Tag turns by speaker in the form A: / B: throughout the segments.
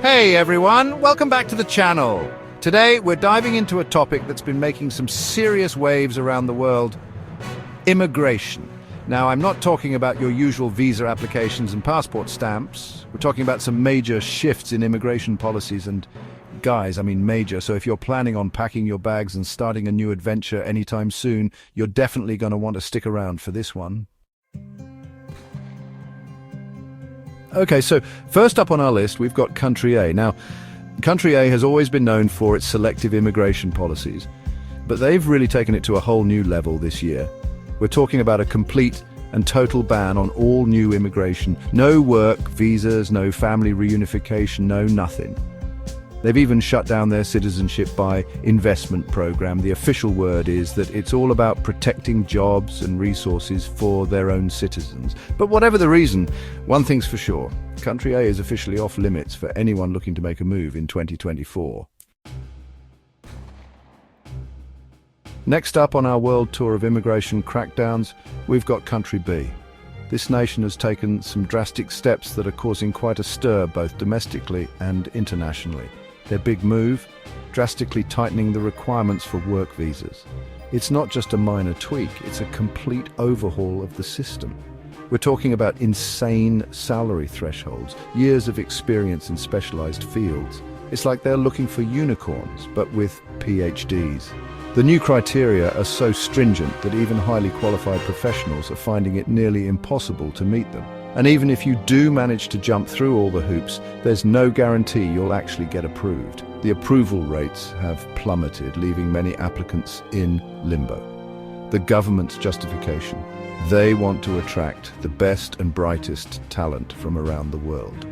A: Hey everyone, welcome back to the channel. Today we're diving into a topic that's been making some serious waves around the world: immigration. Now, I'm not talking about your usual visa applications and passport stamps. We're talking about some major shifts in immigration policies, and guys, I mean major. So if you're planning on packing your bags and starting a new adventure anytime soon, you're definitely going to want to stick around for this one. Okay, so first up on our list, we've got Country A. Now, Country A has always been known for its selective immigration policies, but they've really taken it to a whole new level this year. We're talking about a complete and total ban on all new immigration. No work, visas, no family reunification, no nothing. They've even shut down their citizenship by investment program. The official word is that it's all about protecting jobs and resources for their own citizens. But whatever the reason, one thing's for sure: Country A is officially off limits for anyone looking to make a move in 2024. Next up on our world tour of immigration crackdowns, we've got Country B. This nation has taken some drastic steps that are causing quite a stir both domestically and internationally. Their big move: drastically tightening the requirements for work visas. It's not just a minor tweak, it's a complete overhaul of the system. We're talking about insane salary thresholds, years of experience in specialized fields. It's like they're looking for unicorns, but with PhDs. The new criteria are so stringent that even highly qualified professionals are finding it nearly impossible to meet them. And even if you do manage to jump through all the hoops, there's no guarantee you'll actually get approved. The approval rates have plummeted, leaving many applicants in limbo. The government's justification: they want to attract the best and brightest talent from around the world.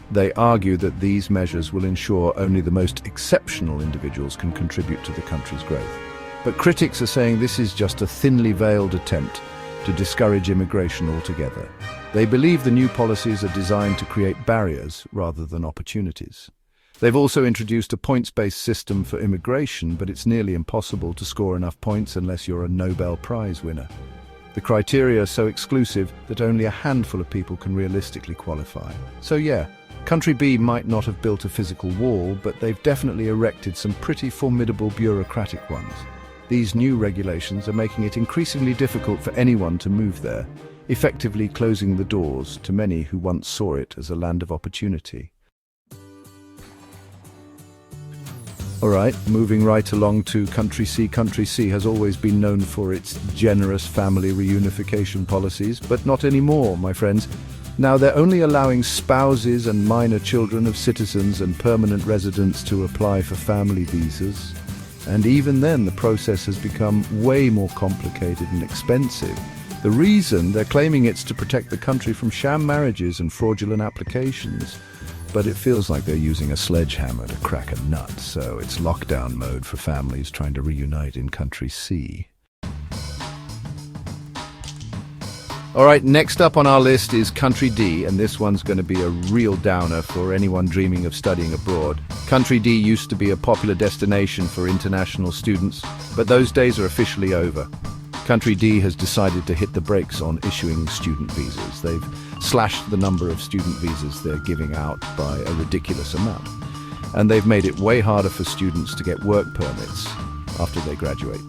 A: They argue that these measures will ensure only the most exceptional individuals can contribute to the country's growth. But critics are saying this is just a thinly veiled attempt to discourage immigration altogether. They believe the new policies are designed to create barriers rather than opportunities. They've also introduced a points-based system for immigration, but it's nearly impossible to score enough points unless you're a Nobel Prize winner. The criteria are so exclusive that only a handful of people can realistically qualify. So yeah, Country B might not have built a physical wall, but they've definitely erected some pretty formidable bureaucratic ones. These new regulations are making it increasingly difficult for anyone to move there, effectively closing the doors to many who once saw it as a land of opportunity. All right, moving right along to Country C. Country C has always been known for its generous family reunification policies, but not anymore, my friends. Now they're only allowing spouses and minor children of citizens and permanent residents to apply for family visas. And even then, the process has become way more complicated and expensive. The reason: they're claiming it's to protect the country from sham marriages and fraudulent applications. But it feels like they're using a sledgehammer to crack a nut, so it's lockdown mode for families trying to reunite in Country C. All right, next up on our list is Country D, and this one's going to be a real downer for anyone dreaming of studying abroad. Country D used to be a popular destination for international students, but those days are officially over. Country D has decided to hit the brakes on issuing student visas. They've slashed the number of student visas they're giving out by a ridiculous amount. And they've made it way harder for students to get work permits after they graduate.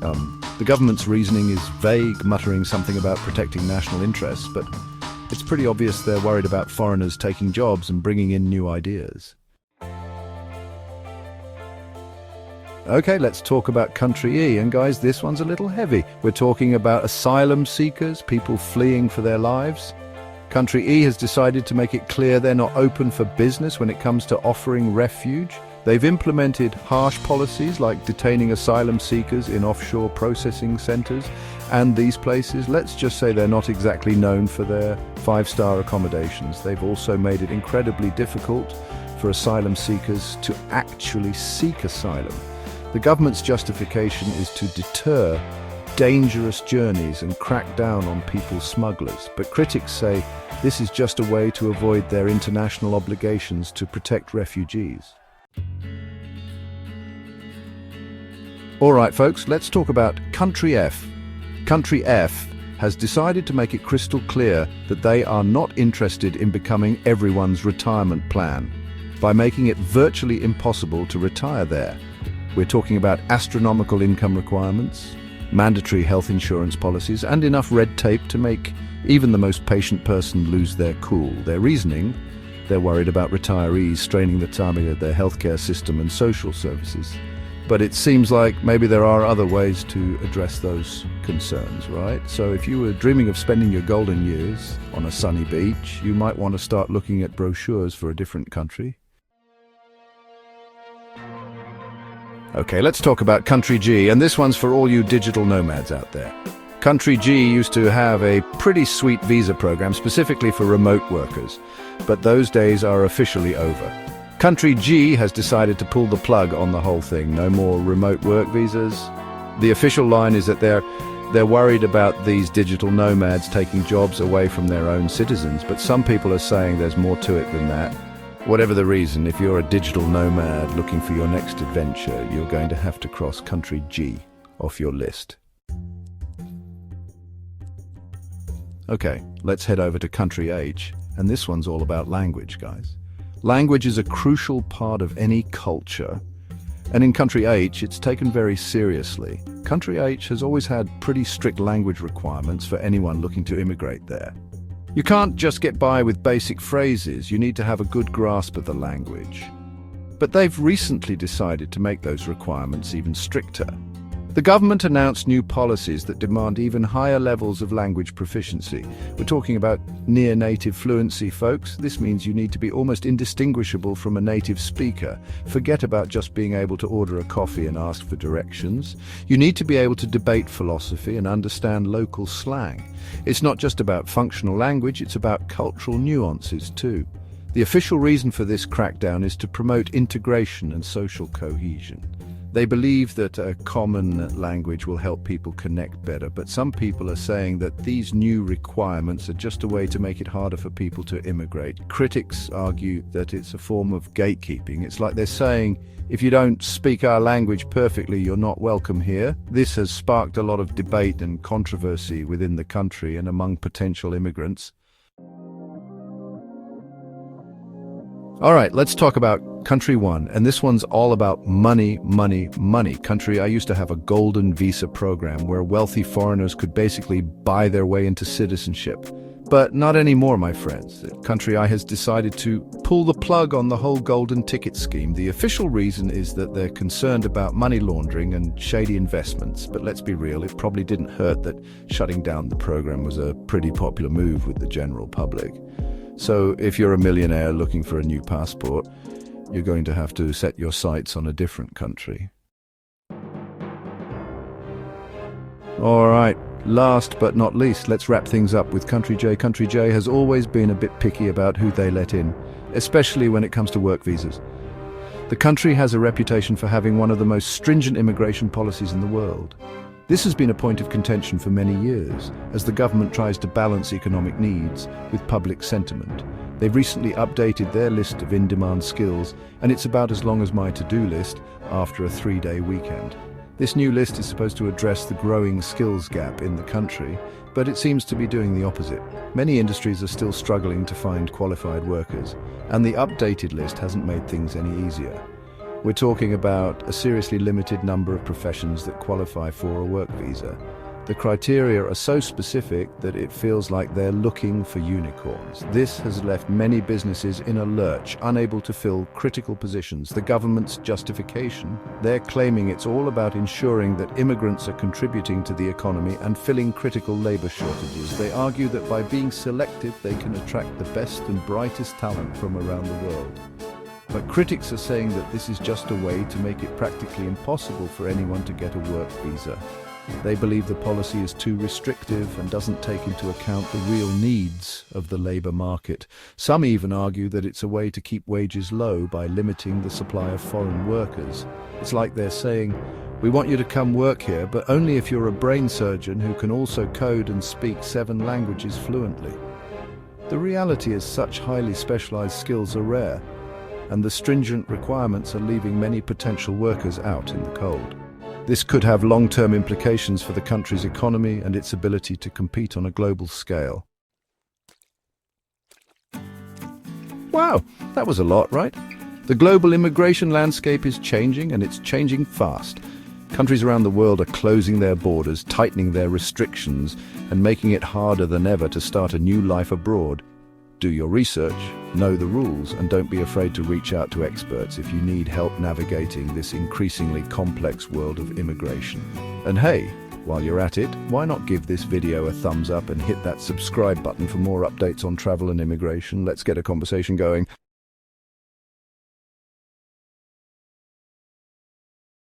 A: The government's reasoning is vague, muttering something about protecting national interests, but it's pretty obvious they're worried about foreigners taking jobs and bringing in new ideas. Okay, let's talk about Country E, and guys, this one's a little heavy. We're talking about asylum seekers, people fleeing for their lives. Country E has decided to make it clear they're not open for business when it comes to offering refuge. They've implemented harsh policies like detaining asylum seekers in offshore processing centers, and these places, let's just say they're not exactly known for their five-star accommodations. They've also made it incredibly difficult for asylum seekers to actually seek asylum. The government's justification is to deter dangerous journeys and crack down on people smugglers, but critics say this is just a way to avoid their international obligations to protect refugees. All right, folks, let's talk about Country F. Country F has decided to make it crystal clear that they are not interested in becoming everyone's retirement plan. by making it virtually impossible to retire there. We're talking about astronomical income requirements, mandatory health insurance policies, and enough red tape to make even the most patient person lose their cool. Their reasoning: they're worried about retirees straining the timing of their healthcare system and social services. But it seems like maybe there are other ways to address those concerns, right? So if you were dreaming of spending your golden years on a sunny beach, you might want to start looking at brochures for a different country. Okay, let's talk about Country G, and this one's for all you digital nomads out there. Country G used to have a pretty sweet visa program specifically for remote workers, but those days are officially over. Country G has decided to pull the plug on the whole thing. No more remote work visas. The official line is that they're worried about these digital nomads taking jobs away from their own citizens, but some people are saying there's more to it than that. Whatever the reason, if you're a digital nomad looking for your next adventure, you're going to have to cross Country G off your list. Okay, let's head over to Country H, and this one's all about language, guys. Language is a crucial part of any culture, and in Country H, it's taken very seriously. Country H has always had pretty strict language requirements for anyone looking to immigrate there. You can't just get by with basic phrases, you need to have a good grasp of the language. But they've recently decided to make those requirements even stricter. The government announced new policies that demand even higher levels of language proficiency. We're talking about near-native fluency, folks. This means you need to be almost indistinguishable from a native speaker. Forget about just being able to order a coffee and ask for directions. You need to be able to debate philosophy and understand local slang. It's not just about functional language, it's about cultural nuances too. The official reason for this crackdown is to promote integration and social cohesion. They believe that a common language will help people connect better, but some people are saying that these new requirements are just a way to make it harder for people to immigrate. Critics argue that it's a form of gatekeeping. It's like they're saying, if you don't speak our language perfectly, you're not welcome here. This has sparked a lot of debate and controversy within the country and among potential immigrants. All right, let's talk about Country 1, and this one's all about money, money, money. Country I used to have a golden visa program where wealthy foreigners could basically buy their way into citizenship. But not anymore, my friends. Country I has decided to pull the plug on the whole golden ticket scheme. The official reason is that they're concerned about money laundering and shady investments. But let's be real, it probably didn't hurt that shutting down the program was a pretty popular move with the general public. So if you're a millionaire looking for a new passport, you're going to have to set your sights on a different country. All right, last but not least, let's wrap things up with Country J. Country J has always been a bit picky about who they let in, especially when it comes to work visas. The country has a reputation for having one of the most stringent immigration policies in the world. This has been a point of contention for many years, as the government tries to balance economic needs with public sentiment. They've recently updated their list of in-demand skills, and it's about as long as my to-do list after a 3-day weekend. This new list is supposed to address the growing skills gap in the country, but it seems to be doing the opposite. Many industries are still struggling to find qualified workers, and the updated list hasn't made things any easier. We're talking about a seriously limited number of professions that qualify for a work visa. The criteria are so specific that it feels like they're looking for unicorns. This has left many businesses in a lurch, unable to fill critical positions. The government's justification: they're claiming it's all about ensuring that immigrants are contributing to the economy and filling critical labor shortages. They argue that by being selective, they can attract the best and brightest talent from around the world. But critics are saying that this is just a way to make it practically impossible for anyone to get a work visa. They believe the policy is too restrictive and doesn't take into account the real needs of the labor market. Some even argue that it's a way to keep wages low by limiting the supply of foreign workers. It's like they're saying, we want you to come work here, but only if you're a brain surgeon who can also code and speak 7 languages fluently. The reality is such highly specialized skills are rare, and the stringent requirements are leaving many potential workers out in the cold. This could have long-term implications for the country's economy and its ability to compete on a global scale. Wow, that was a lot, right? The global immigration landscape is changing, and it's changing fast. Countries around the world are closing their borders, tightening their restrictions, and making it harder than ever to start a new life abroad. Do your research, know the rules, and don't be afraid to reach out to experts if you need help navigating this increasingly complex world of immigration. And hey, while you're at it, why not give this video a thumbs up and hit that subscribe button for more updates on travel and immigration? Let's get a conversation going.